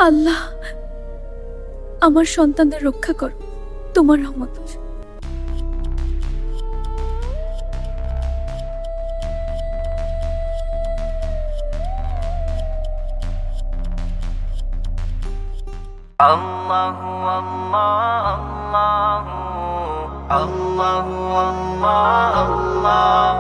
আল্লাহ, আমার সন্তানদের রক্ষা কর তোমার রহমত। আল্লাহু আল্লাহ আল্লাহু আল্লাহ আল্লাহ।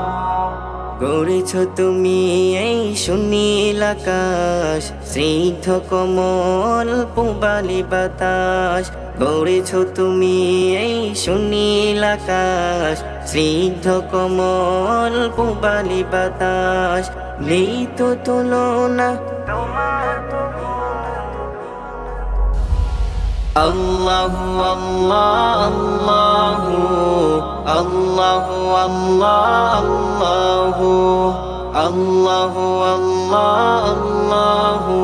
গড়েছ তুমি এই সুনীল আকাশ, স্নিগ্ধ কোমল পূবালি বাতাস। গড়েছ তুমি এই সুনীল আকাশ, স্নিগ্ধ কোমল পূবালি বাতাস। নেই তো তুলনা তোমার। আল্লাহু আল্লাহ আল্লাহু আল্লাহু আল্লাহু আল্লাহু আল্লাহু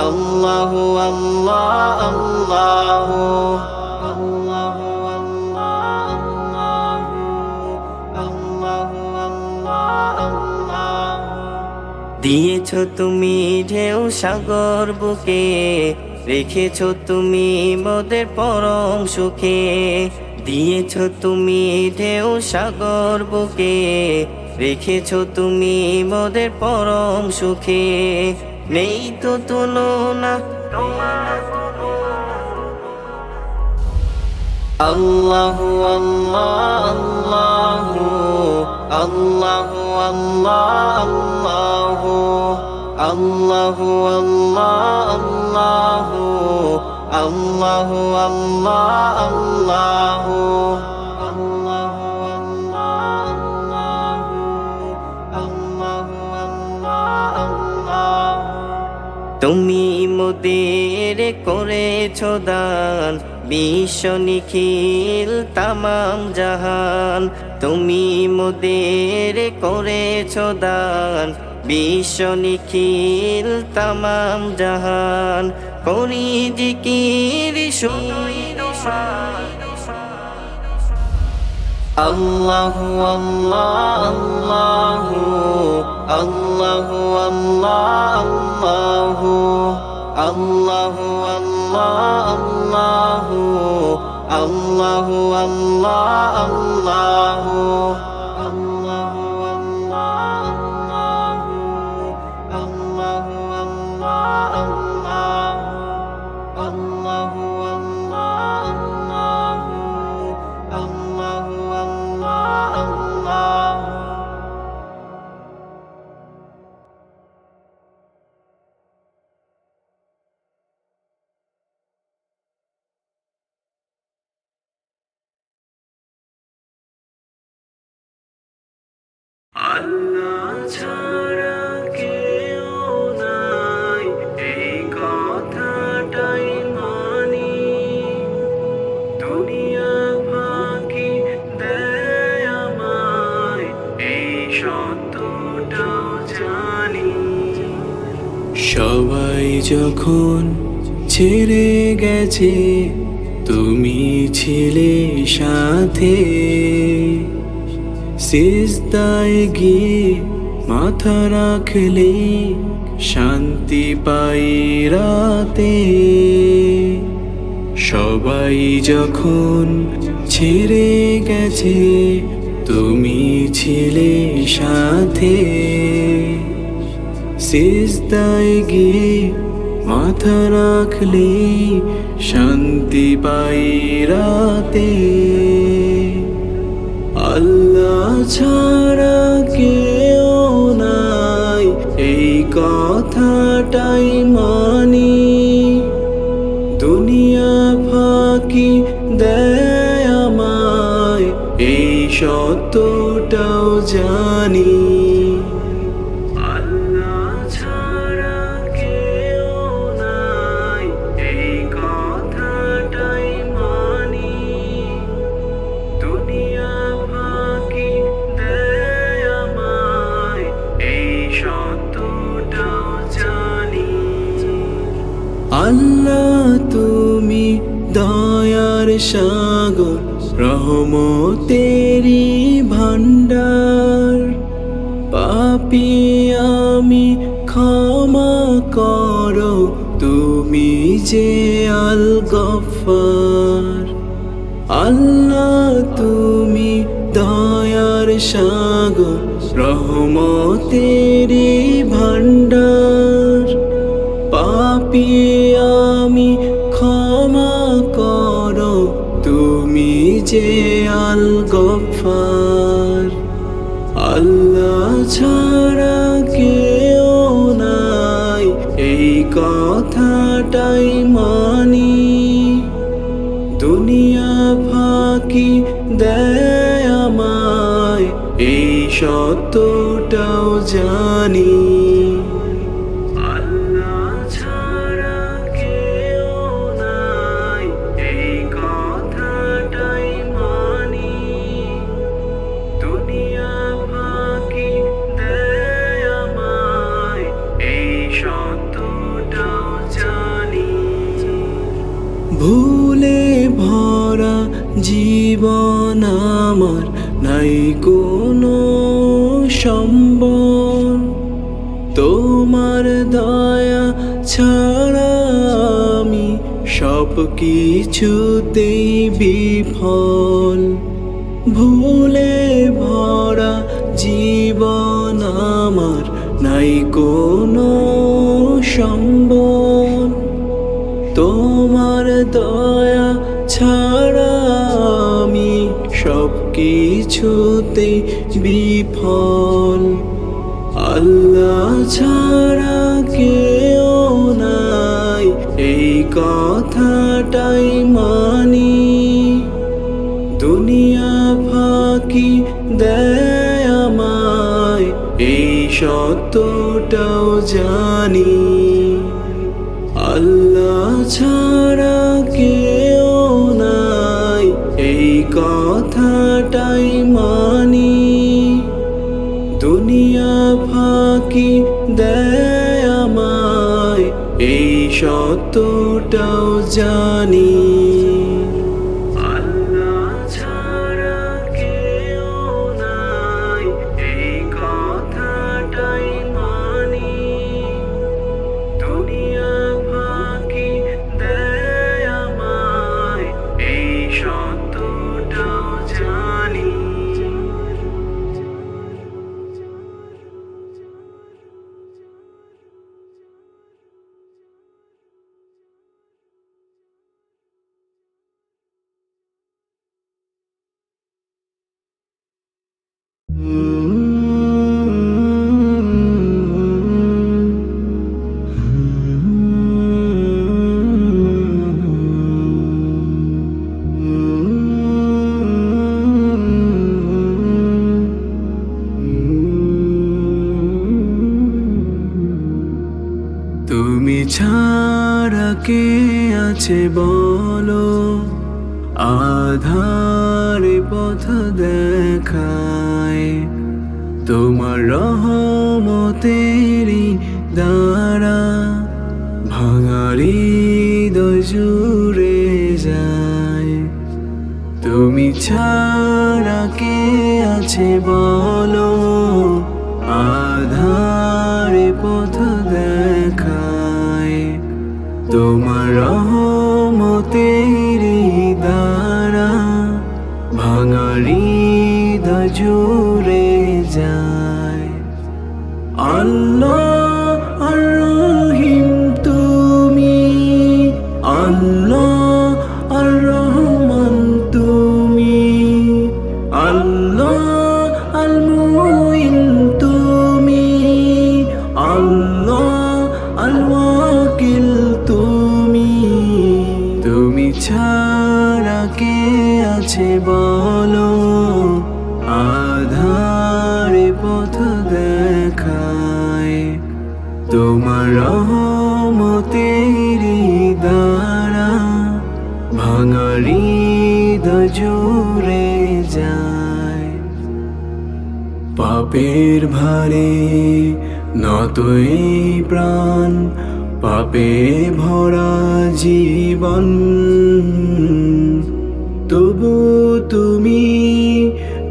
আল্লাহু আল্লাহু আল্লাহু। দিয়েছ তুমি ঢেউ সাগর বুকে, রেখেছ তুমি মোদের পরম সুখে। দিয়েছ তুমি ঢেউ সাগর বুকে, রেখেছ তুমি মোদের পরম সুখে। নেই তো তুলনা তোমার। আল্লাহু আল্লাহ আল্লাহু আল্লাহু আল্লাহু আল্লাহু আল্লাহু আল্লাহু আল্লাহু। তুমি মোদের করেছ দান, বিশ্ব নিখিল তামাম জাহান। তুমি মোদের করেছ দান, বিশ্ব নিখিল তামাম জাহান। করি জিকির শুধুই তোমার। আল্লাহু আল্লাহ আল্লাহু আল্লাহু আল্লাহু আল্লাহু আল্লাহু আল্লাহু আল্লাহ ছাড়া কেউ নাই, এই কথাটাই মানি। দুনিয়া ফাঁকি দেয় আমায়, এই সত্যটাও জানি। সবাই যখন ছেড়ে গেছে, তুমি ছিলে সাথে। সিজদায় গিয়ে মাথা রাখলে শান্তি পাই রাতে। সবাই যখন ছেড়ে গেছে, তুমি ছিলে সাথে। সিজদায় গিয়ে মাথা রাখলে শান্তি পাই রাতে। আল্লাহ ছাড়া কেউ নাই, এই কথাটাই মানি। দুনিয়া ফাঁকি দেয় আমায়, এই সত্যটাও জানি। আল্লাহ ছাড়া কেউ নাই, এই কথাটাই মানি। দুনিয়া ফাঁকি দেয় আমায়, এই সত্যটাও জানি। আল্লাহ তুমি দয়ার সাগর, রহমতেরি ভান্ডার। পাপী আমি, ক্ষমা করো তুমি যে আল গফফার। আল্লাহ তুমি দয়ার সাগর, রহমতেরই ভান্ডার। পাপী আমি ক্ষমা করো, তুমি যে আল গফফার। আল্লাহ ছাড়া কেউ নাই, এই কথাটাই মানি। দুনিয়া ফাঁকি দেয় আমায়, এই সত্যটাও জানি। আল্লাহ ছাড়া কেউ নাই, এই কথাটাই মানি। দুনিয়া ফাঁকি দেয় আমায়, এই সত্যটাও জানি। ভুলে ভরা জীবন আমার, নাই কোনো সম্বল। তোমার দয়া ছাড়া আমি সব কিছুতেই বিফল। ভুলে ভরা জীবন আমার, নাই কোনো সম্বল। তোমার দয়া ছাড়া আমি সব কিছুতে বিফল। আল্লাহ ছাড়া কেউ নাই, এই কথাটাই মানি। দুনিয়া ফাঁকি দেয় আমায়, এই সত্যটাও জানি। আল্লাহ ছাড়া কেউ নাই, এই কথাটাই মানি। দুনিয়া ফাঁকি দেয় আমায়, এই সত্যটাও জানি। আল্লাহ ছাড়া কেউ নাই, এই কথাটাই মানি। দুনিয়া ফাঁকি দেয় আমায়, এই সত্যটাও জানি। তুমি ছাড়া কে আছে বলো, আধারে পথ দেখায়। তোমার রহমতেরই দ্বারা ভাঙারি হৃদয় জুড়ে যায়। তুমি ছাড়া কে আছে বলো, আধারে পথ দেখায়। তোমার রহমতেরই দ্বারা ভাঙারি হৃদয় জুড়ে যায়। আল্লাহ আর রহিম তুমি, আল্লাহ আর রহমান তুমি, আল্লাহ আল মুইন তুমি, আল্লাহ আল ওয়াকিল তুমি। তুমি ছাড়া কে আছে বলো, আধারে পথ দেখায়। তোমার রহমতেরই দ্বারা ভাঙারি হৃদয় জুড়ে যায়। পাপের ভারে নত এই প্রাণ, পাপে ভরা জীবন। তবু তুমি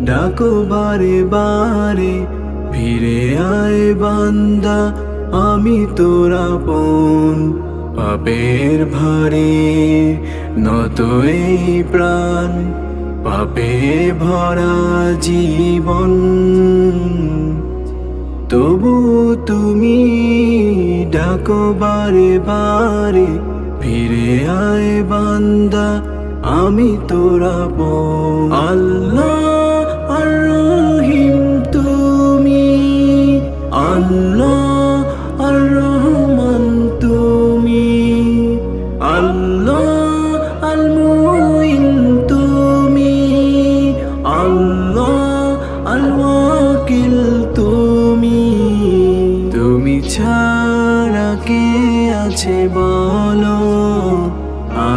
ডাকো বারে বারে, ফিরে আয় বান্দা আমি তোর আপন। পাপের ভারে নত এই প্রাণ, পাপে ভরা জীবন। তবু তুমি ডাকো বারে বারে, ফিরে আয় বান্দা, আমি তোরা আপন। আল্লাহ আর রহিম তুমি, আল্লাহ আর রহমান তুমি, আল্লাহ আল মুইন তুমি, আল্লাহ আল ওয়াকিল তুমি। তুমি ছাড়া কে আছে বলো,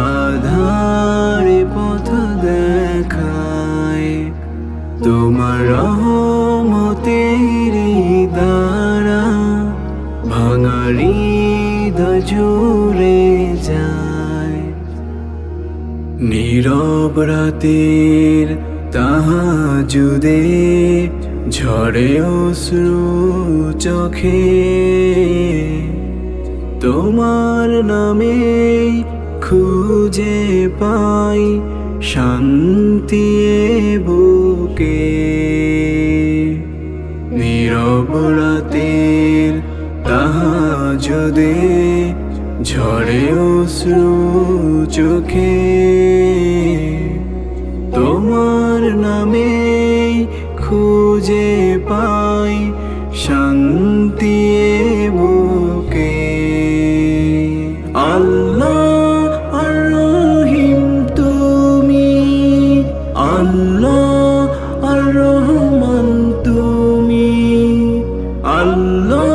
আধারে পথ দেখায়। তোমার রহমতের দ্বারা ভাঙা হৃদয় জুড়ে যায়। নীরব রাতের তাহাজুদে ঝরে অশ্রু চোখে, তোমার নামে খুঁজে পাই শান্তি এ বুকে। নীরব রাতের তাহাজুদে ঝরে অশ্রু চোখে, তোমার নামে খুঁজে পাই শান্তি এ বুকে। আল্লাহ আর রহিম তুমি, আল্লাহ আর রহমান তুমি, আল্লাহ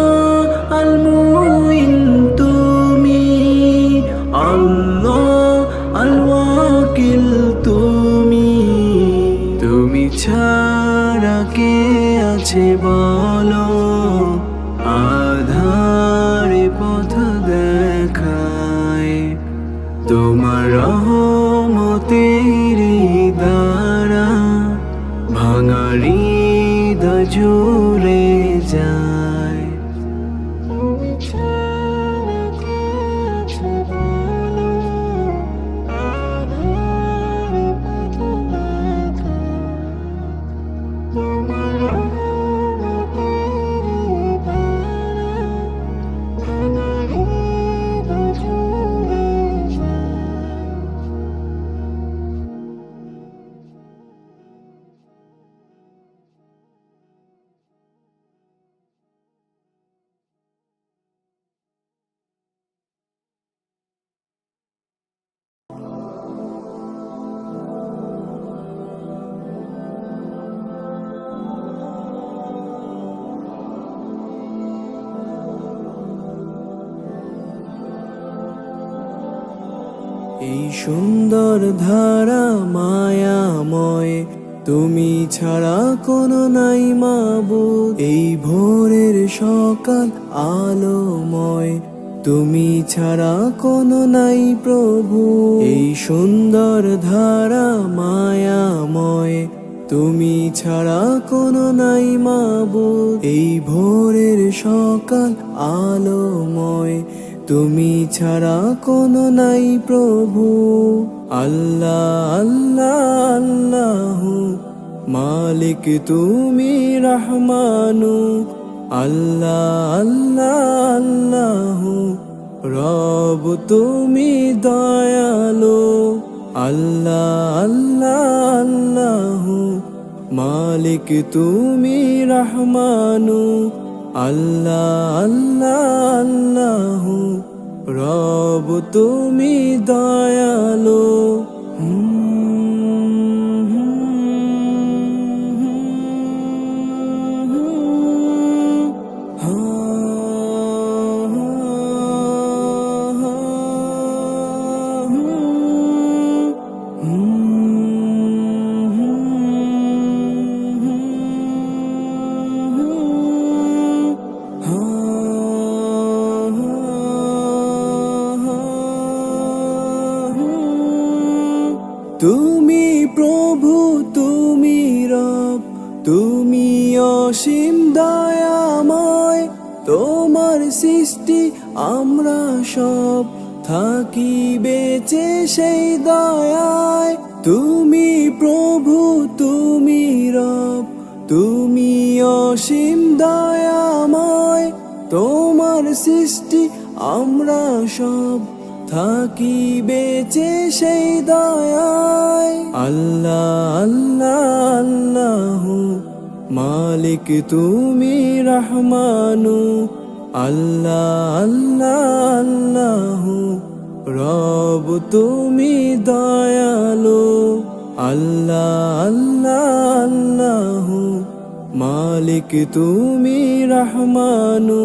আল মুইন তুমি, আল্লাহ আল ওয়াকিল তুমি। তুমি ছাড়া কে আছে বলো, আধারে পথ দেখায়। তোমার রহমতের দ্বারা ভাঙা হৃদয় জুড়ে যায়। তুমি ছাড়া কে আছে বলো, আধারে পথ দেখায়। তোমার রহমতের দ্বারা ভাঙা হৃদয় জুড়ে যায়। এই সুন্দর ধারা মায়াময়, তুমি ছাড়া কোনো নাই মাবুদ। এই ভোরের সকাল আলোময়, তুমি ছাড়া কোনো নাই প্রভু। এই সুন্দর ধারা মায়াময়, তুমি ছাড়া কোনো নাই মাবুদ। এই ভোরের সকাল আলোময়, তুমি ছাড়া কোনো নাই প্রভু। আল্লাহ আল্লাহ আল্লাহু মালিক তুমি রহমানু, আল্লাহ আল্লাহ আল্লাহু রব তুমি দয়ালু। আল্লাহ আল্লাহ আল্লাহু মালিক তুমি রহমানু, আল্লাহ আল্লাহ আল্লাহু রব তুমি দয়ালু। তুমি প্রভু তুমি রব, তুমি অসীম দয়াময়। তোমার সৃষ্টি আমরা সব, থাকি বেঁচে সেই দয়ায়। তুমি প্রভু, তুমি রব, তুমি অসীম দয়াময়। তোমার সৃষ্টি আমরা সব থাকি বেঁচে সেই দয়ায়। আল্লাহ আল্লাহ আল্লাহু মালিক তুমি রহমানু। আল্লাহ আল্লাহ আল্লাহু রব তুমি দয়ালু। আল্লাহ আল্লাহ আল্লাহু মালিক তুমি রহমানু।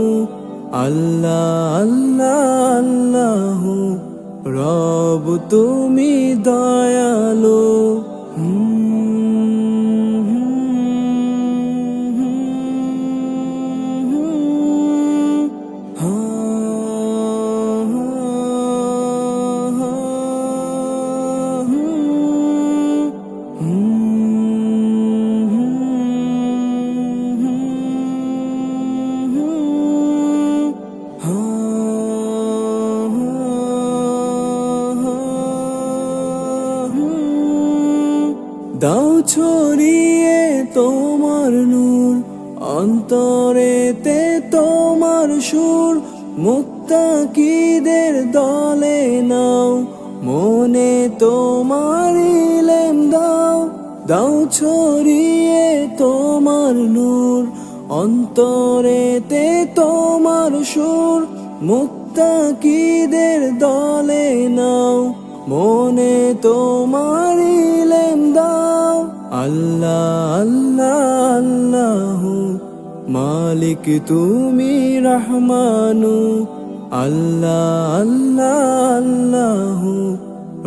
আল্লাহ আল্লাহ আল্লাহু রব তুমি দয়ালু। দাও ছড়িয়ে তোমার নূর, অন্তরেতে তোমার সুর। মুত্তাকিদের দলে নাও, মনে তোমার ইলম দাও। দাও ছড়িয়ে তোমার নূর, অন্তরেতে তোমার সুর। মুত্তাকিদের দলে নাও, মনে তোমার ইলম দাও। আল্লাহ আল্লাহ আল্লাহু মালিক তুমি রহমানু। আল্লাহ আল্লাহ আল্লাহু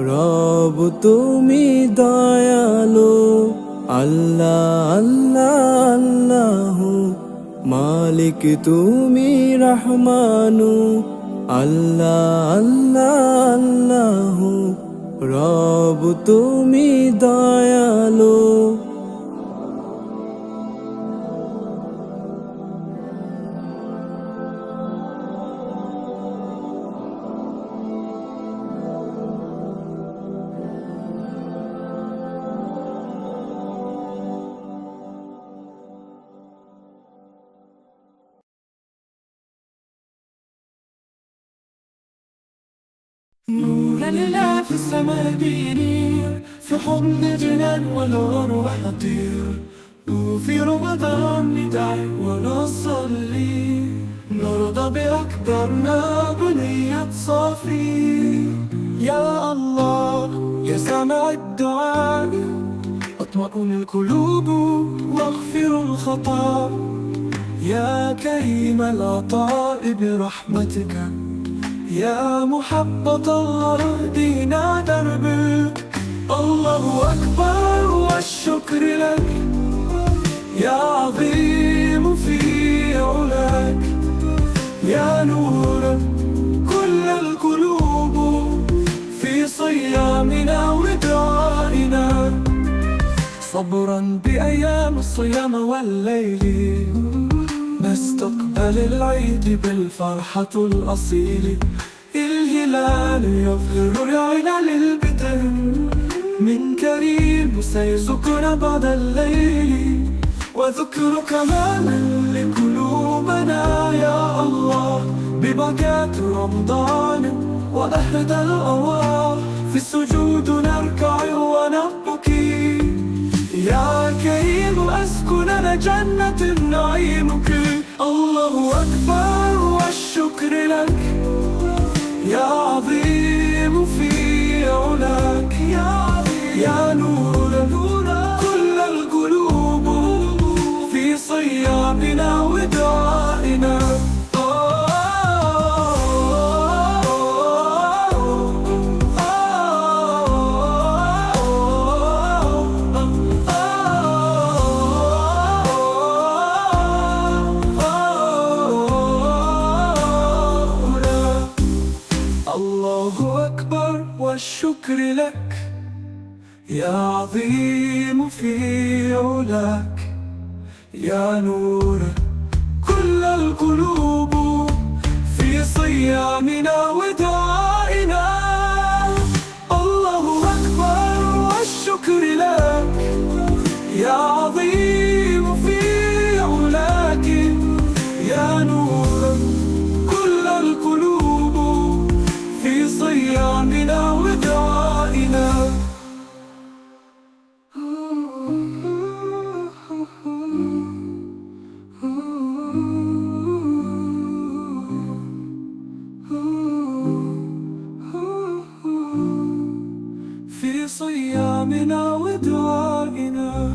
রব তুমি দয়ালু। আল্লাহ আল্লাহ আল্লাহু মালিক তুমি রহমানু। আল্লাহ আল্লাহ আল্লাহু রব তুমি দয়ালু। نور لله في السماء بينير، في حضن جنان والأرواح نطير. وفي رمضان ندعي ونصلي، نرضى بأكبر ما بنيت صافي. يا الله يا سامع الدعاء، اطمئن القلوب واغفر الخطا. يا كريم العطاء برحمتك، يا محبة الله اهدنا دربك. الله أكبر والشكر لك، يا عظيم في علاك. يا نور كل القلوب في صيامنا ودعائنا. صبرا بأيام الصيام والليل، نستقبل العيد بالفرحة الأصيل. الهلال يظهر رعنا للبدر، من كريم سيزكنا بعد الليل. وذكرك مانا لقلوبنا يا الله، ببركات رمضان وأهدى الأرواح. في السجود نركع ونبكي، يا كريم أسكننا جنة نعيمك. الله أكبر والشكر لك، يا عظيم في علاك. يا نور كل القلوب في صيامنا ودعائنا. الله أكبر والشكر لك، يا عظيم في علاك. يا نور كل القلوب في صيامنا ودعائنا. في صيامنا ودعائنا